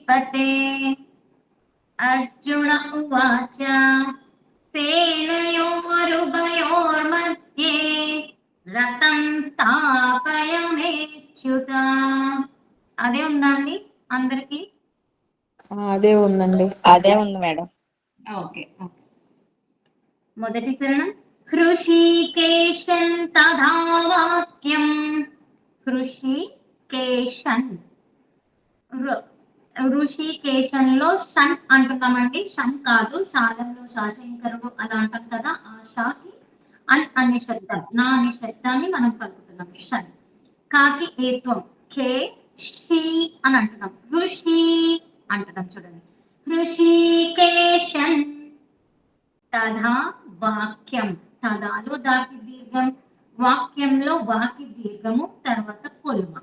महीपते। अर्जुन उवाच सेनयोरुभयोर्मध्ये रथं స్థాపయమేచ్యుత। అదే ఉందా అండి అందరికి? అదే ఉందండి. అదే ఉంది మేడం. Okay okay. మొదటి చరణం హృషీకేశం తథా వాక్యం. హృషీకేశం, ఋషికేశంలో షన్ అంటున్నామండి. షన్ కాదు, శాలంలో శాశంకరుడు అలా అంటాం కదా, ఆ షాకి అన్ అనే శబ్దం, నా అనే శబ్దాన్ని మనం పలుకుతున్నాం షన్. కాకి ఏత్వం కే షీ అని అంటున్నాం, ఋషి అంటున్నాం. చూడండి, హృషికేశం తథా వాక్యం. తదాలో దాకి దీర్ఘం, వాక్యంలో వాకి దీర్ఘము, తర్వాత పొల్మ.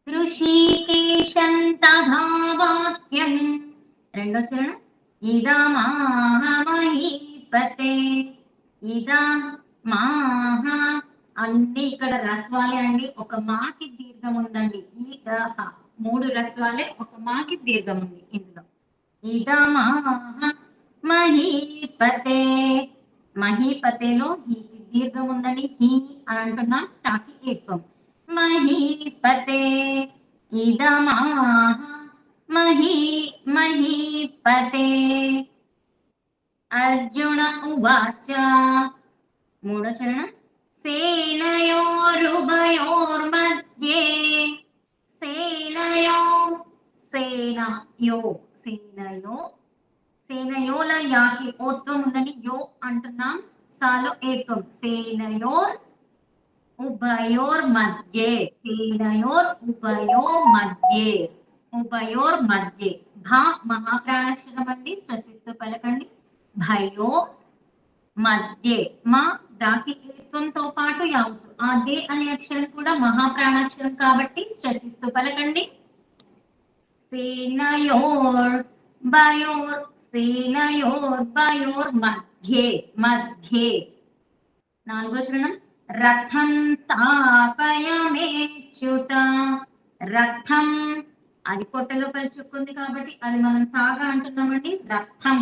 ఋషికేశం తథా వాక్యం. రెండో చరణం ఇదమాహమహీపతే. ఇదా మాహ, అన్ని ఇక్కడ రస్వాలే అండి. ఒక మాకి దీర్ఘం ఉందండి. ఇదహ, మూడు రస్వాలే, ఒక మాకి దీర్ఘం ఉంది ఇందులో. ఇదమాహ మహీపతే. మహీపతేలో హీకి దీర్ఘం ఉందని హీ అని అంటున్నాం, టాకి ఏత్వం. మహీపతే ఇదమాహ మహీపతే. అర్జున ఉవాచ. మూడో చరణం సేనయోరుభయోర్मध्ये. సేనయో, సేనయో, సేనయో, సేనయోల యాకి ఓత్వం ఉందని యో అంటున్నాం, సాలో ఏత్వం. సేనయోర్ ఉభయోర్ మధ్యే. సేనయోర్ ఉభయోర్ మధ్యే. ఉభయోర్ మధ్యే. భా మహాప్రాణాక్షరం అండి, శ్వసిస్తూ పలకండి. భయో మధ్యే. మా దాకి ఏత్వంతో పాటు యావత్తు, ఆ దే అనే అక్షరం కూడా మహాప్రాణాక్షరం కాబట్టి శ్రద్ధిస్తూ పలకండి. సేనయోర్ భయోర్, సేనయోర్ భయోర్ మధ్యే. మధ్యే. నాలుగో చరణం రథం స్థాపయమేచ్యుత. రథం, అది పొట్ట లోపల చుక్కుంది కాబట్టి అది మనం తాగా అంటున్నామండి. రథం,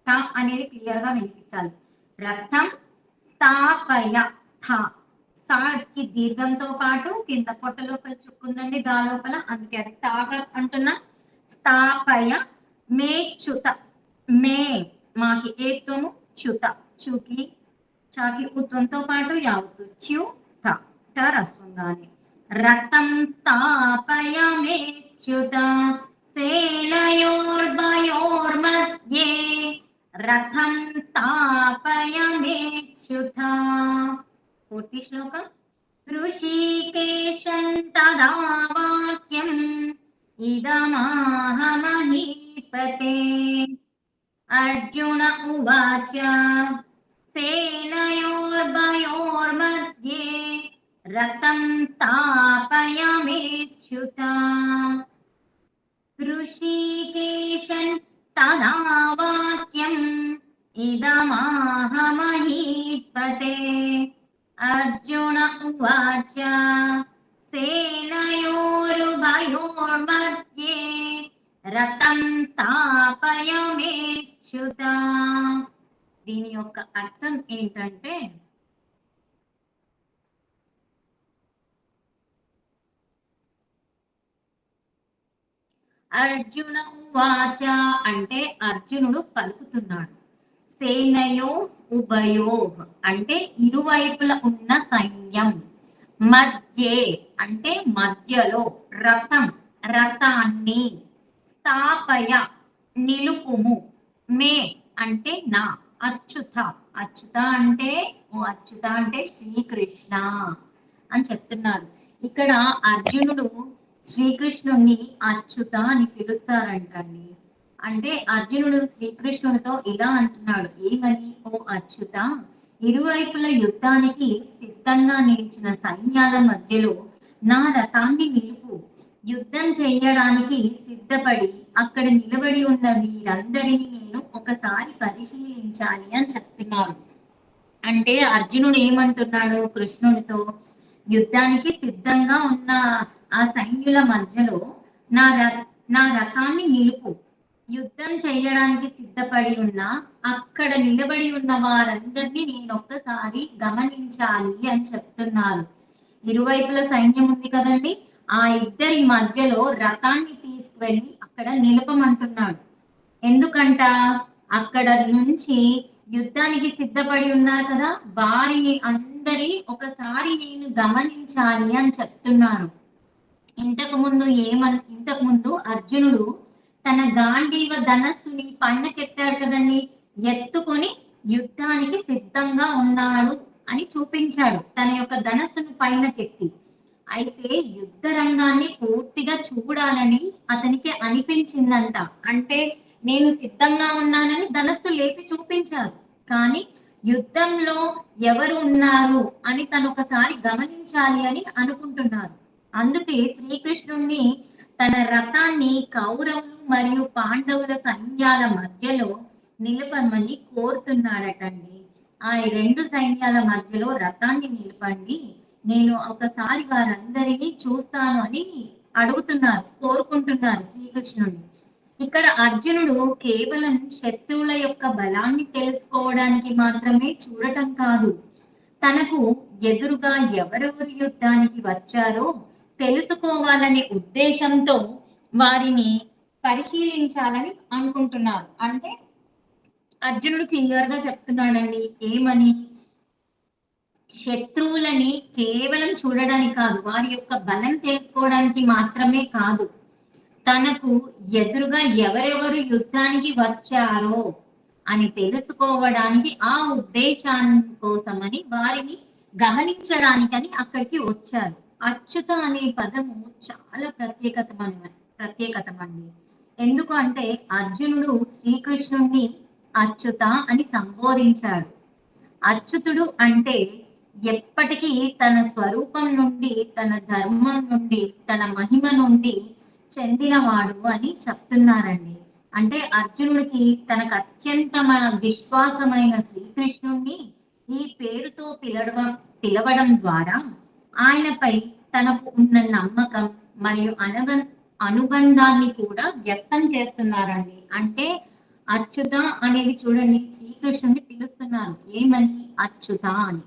తా అనేది క్లియర్ గా వినిపించాలి. రథం స్థాపయ, స్థా, స్థాకి దీర్ఘంతో పాటు కింద పొట్ట లోపల చుక్కుందండి, దా లోపల, అందుకే అది తాగా అంటున్నా. స్థాపయ మేచ్యుత. మే మాకి ఏత్వము, చ్యుత చుకి చాకి ఉత్వంతో పాటు యావత్తు, చ్యు త, త రస్వంగానే. రథం స్థాపయమేచ్యుత సేనయోర్భయోర్मध्ये. రథం స్థాపయమేచ్యుత. పూర్తి శ్లోకం ఋషికేశం తదా వాక్యం ఇదమాహమహీపతే. అర్జున ఉవాచ సేనయోర్భయోర్मध्ये రథం స్థాపయమేచ్యుత. ఋషికేశం తదా వాక్యం ఇదమాహమహీపతే. అర్జున ఉవాచ సేనయోరుభయోర్मध्ये రథం స్థాపయమేచ్యుత. దీని యొక్క అర్థం ఏంటంటే, అర్జున ఉవాచ అంటే అర్జునుడు పలుకుతున్నాడు. సేనయో ఉభయో అంటే ఇరువైపుల ఉన్న సైన్యం. మధ్యే అంటే మధ్యలో. రథం, రథాన్ని. స్థాపయ నిలుపుము. మే అంటే నా. అచ్యుత, అచ్యుత అంటే, ఓ అచ్యుత అంటే శ్రీకృష్ణ అని చెప్తున్నారు. ఇక్కడ అర్జునుడు శ్రీకృష్ణుణ్ణి అచ్యుత అని పిలుస్తారంటండి. అంటే అర్జునుడు శ్రీకృష్ణుడితో ఇలా అంటున్నాడు, ఏమని? ఓ అచ్యుత, ఇరువైపుల యుద్ధానికి సిద్ధంగా నిలిచిన సైన్యాల మధ్యలో నా రథాన్ని నిలుపు. యుద్ధం చేయడానికి సిద్ధపడి అక్కడ నిలబడి ఉన్న వీరందరినీ నేను ఒకసారి పరిశీలించాలి అని చెప్తున్నాడు. అంటే అర్జునుడు ఏమంటున్నాడు కృష్ణుడితో, యుద్ధానికి సిద్ధంగా ఉన్న ఆ సైన్యుల మధ్యలో నా రథాన్ని నిలుపు, యుద్ధం చేయడానికి సిద్ధపడి ఉన్న అక్కడ నిలబడి ఉన్న వారందరినీ నేను ఒక్కసారి గమనించాలి అని చెప్తున్నారు. ఇరువైపుల సైన్యం ఉంది కదండి, ఆ ఇద్దరి మధ్యలో రథాన్ని తీసుకువెళ్ళి అక్కడ నిలపమంటున్నాడు. ఎందుకంట, అక్కడ నుంచి యుద్ధానికి సిద్ధపడి ఉన్నారు కదా, వారిని అందరి ఒకసారి నేను గమనించాలి అని చెప్తున్నాను. ఇంతకు ముందు అర్జునుడు తన గాంధీవ ధనస్సుని పైనకెత్తాడు కదండి, ఎత్తుకొని యుద్ధానికి సిద్ధంగా ఉన్నాడు అని చూపించాడు తన యొక్క ధనస్సును పైనకెత్తి. అయితే యుద్ధ రంగాన్ని పూర్తిగా చూడాలని అతనికి అనిపించిందంట. అంటే నేను సిద్ధంగా ఉన్నానని ధనస్సు లేపి చూపించారు, కానీ యుద్ధంలో ఎవరు ఉన్నారు అని తను ఒకసారి గమనించాలి అని అనుకుంటున్నారు. అందుకే శ్రీకృష్ణుణ్ణి తన రథాన్ని కౌరవులు మరియు పాండవుల సైన్యాల మధ్యలో నిలపమని కోరుతున్నాడటండి. ఆ రెండు సైన్యాల మధ్యలో రథాన్ని నిలపండి, నేను ఒకసారి వారందరినీ చూస్తాను అని అడుగుతున్నారు, కోరుకుంటున్నారు శ్రీకృష్ణుడిని. ఇక్కడ అర్జునుడు కేవలం శత్రువుల యొక్క బలాన్ని తెలుసుకోవడానికి మాత్రమే చూడటం కాదు, తనకు ఎదురుగా ఎవరెవరు యుద్ధానికి వచ్చారో తెలుసుకోవాలనే ఉద్దేశంతో వారిని పరిశీలించాలని అనుకుంటున్నారు. అంటే అర్జునుడు క్లియర్ గా చెప్తున్నాడండి, ఏమని, శత్రువులని కేవలం చూడడానికి కాదు, వారి యొక్క బలం తెలుసుకోవడానికి మాత్రమే కాదు, తనకు ఎదురుగా ఎవరెవరు యుద్ధానికి వచ్చారో అని తెలుసుకోవడానికి, ఆ ఉద్దేశాన్ని కోసమని వారిని గమనించడానికని అక్కడికి వచ్చారు. అచ్యుత అనే పదము చాలా ప్రత్యేకతమండి. ఎందుకు అంటే అర్జునుడు శ్రీకృష్ణుణ్ణి అచ్యుత అని సంబోధించాడు. అచ్యుతుడు అంటే ఎప్పటికీ తన స్వరూపం నుండి, తన ధర్మం నుండి, తన మహిమ నుండి చెందినవాడు అని చెప్తున్నారండి. అంటే అర్జునుడికి తనకు అత్యంత విశ్వాసమైన శ్రీకృష్ణుణ్ణి ఈ పేరుతో పిలవడం ద్వారా ఆయనపై తనకు ఉన్న నమ్మకం మరియు అనుబంధాన్ని కూడా వ్యక్తం చేస్తున్నారండి. అంటే అచ్యుత అనేది చూడండి, శ్రీకృష్ణుడిని పిలుస్తున్నారు ఏమని, అచ్యుత అని.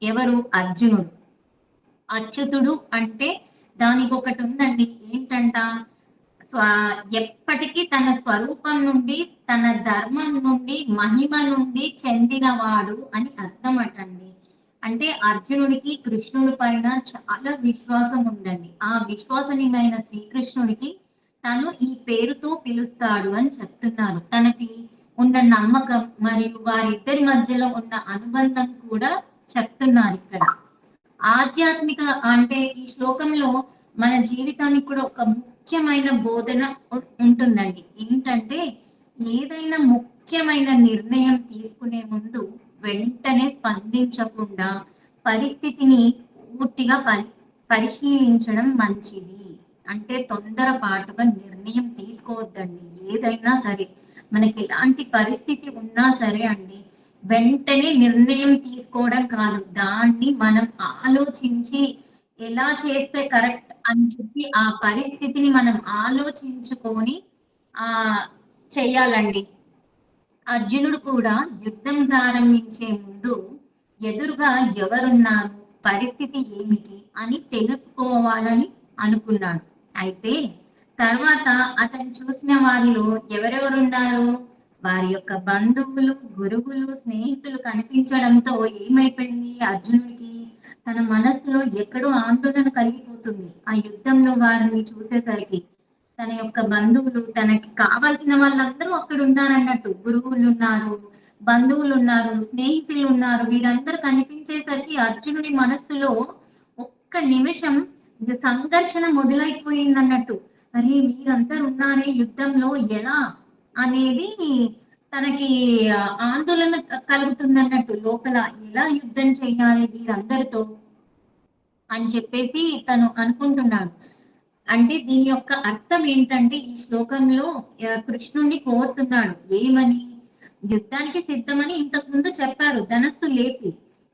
ఎవరు, అర్జునుడు. అచ్యుతుడు అంటే దానికి ఒకటి ఉందండి, ఏంటంట, ఎప్పటికీ తన స్వరూపం నుండి, తన ధర్మం నుండి, మహిమ నుండి చెందినవాడు అని అర్థం అటండి. అంటే అర్జునుడికి కృష్ణుడి పైన చాలా విశ్వాసం ఉందండి. ఆ విశ్వాసనీయమైన శ్రీకృష్ణుడికి తను ఈ పేరుతో పిలుస్తాడు అని చెప్తున్నారు. తనకి ఉన్న నమ్మకం మరియు వారిద్దరి మధ్యలో ఉన్న అనుబంధం కూడా చెప్తున్నారు ఇక్కడ. ఆధ్యాత్మిక అంటే ఈ శ్లోకంలో మన జీవితానికి కూడా ఒక ముఖ్యమైన బోధన ఉంటుందండి. ఏంటంటే ఏదైనా ముఖ్యమైన నిర్ణయం తీసుకునే ముందు వెంటనే స్పందించకుండా పరిస్థితిని పూర్తిగా పరిశీలించడం మంచిది. అంటే తొందరపాటుగా నిర్ణయం తీసుకోవద్దండి. ఏదైనా సరే, మనకి ఎలాంటి పరిస్థితి ఉన్నా సరే అండి, వెంటనే నిర్ణయం తీసుకోవడం కాదు, దాన్ని మనం ఆలోచించి ఎలా చేస్తే కరెక్ట్ అని చెప్పి ఆ పరిస్థితిని మనం ఆలోచించుకొని చెయ్యాలండి. అర్జునుడు కూడా యుద్ధం ప్రారంభించే ముందు ఎదురుగా ఎవరున్నారు, పరిస్థితి ఏమిటి అని తెలుసుకోవాలని అనుకున్నాడు. అయితే తర్వాత అతను చూసిన వారిలో ఎవరెవరున్నారు, వారి యొక్క బంధువులు, గురువులు, స్నేహితులు కనిపించడంతో ఏమైపోయింది, అర్జునుడికి తన మనస్సులో ఎక్కడో ఆందోళన కలిగిపోతుంది. ఆ యుద్ధంలో వారిని చూసేసరికి తన యొక్క బంధువులు, తనకి కావాల్సిన వాళ్ళందరూ అక్కడ ఉన్నారన్నట్టు, గురువులు ఉన్నారు, బంధువులు ఉన్నారు, స్నేహితులు ఉన్నారు, వీరందరూ కనిపించేసరికి అర్జునుడి మనస్సులో ఒక్క నిమిషం సంఘర్షణ మొదలైపోయింది అన్నట్టు. అరే వీరందరూ ఉన్నారే యుద్ధంలో, ఎలా అనేది తనకి ఆందోళన కలుగుతుంది అన్నట్టు లోపల, ఎలా యుద్ధం చేయాలి వీరందరితో అని చెప్పేసి తను అనుకుంటున్నాడు. అంటే దీని యొక్క అర్థం ఏంటంటే ఈ శ్లోకంలో కృష్ణుణ్ణి కోరుతున్నాడు ఏమని, యుద్ధానికి సిద్ధమని ఇంతకు ముందు చెప్పారు ధనస్సు లేపి,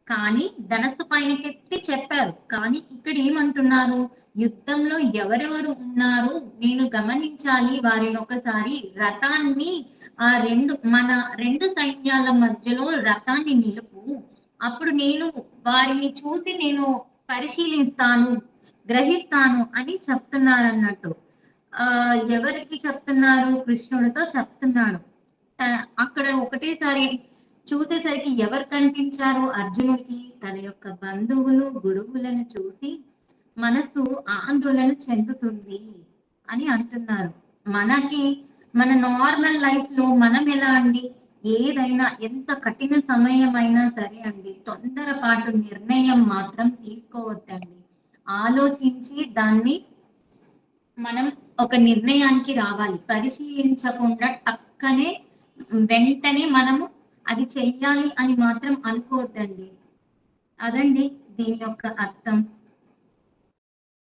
కానీ ధనస్సు పైనకెత్తి చెప్పారు. కానీ ఇక్కడ ఏమంటున్నారు, యుద్ధంలో ఎవరెవరు ఉన్నారు నేను గమనించాలి వారిని ఒకసారి, రథాన్ని మన రెండు సైన్యాల మధ్యలో రథాన్ని నిలుపు, అప్పుడు నేను వారిని చూసి నేను పరిశీలిస్తాను, గ్రహిస్తాను అని చెప్తున్నారు అన్నట్టు. ఎవరికి చెప్తున్నారు, కృష్ణుడితో చెప్తున్నాడు. అక్కడ ఒకటేసారి చూసేసరికి ఎవరు కనిపించారు అర్జునుడికి, తన యొక్క బంధువులు గురువులను చూసి మనసు ఆందోళన చెందుతుంది అని అంటున్నారు. మన నార్మల్ లైఫ్ లో మనం ఎలా అండి, ఏదైనా ఎంత కఠిన సమయం అయినా సరే అండి, తొందరపాటు నిర్ణయం మాత్రం తీసుకోవద్దండి. ఆలోచించి దాన్ని మనం ఒక నిర్ణయానికి రావాలి. పరిశీలించకుండా టక్కనే వెంటనే మనము అది చెయ్యాలి అని మాత్రం అనుకోవద్దండి. అదండి దీని యొక్క అర్థం.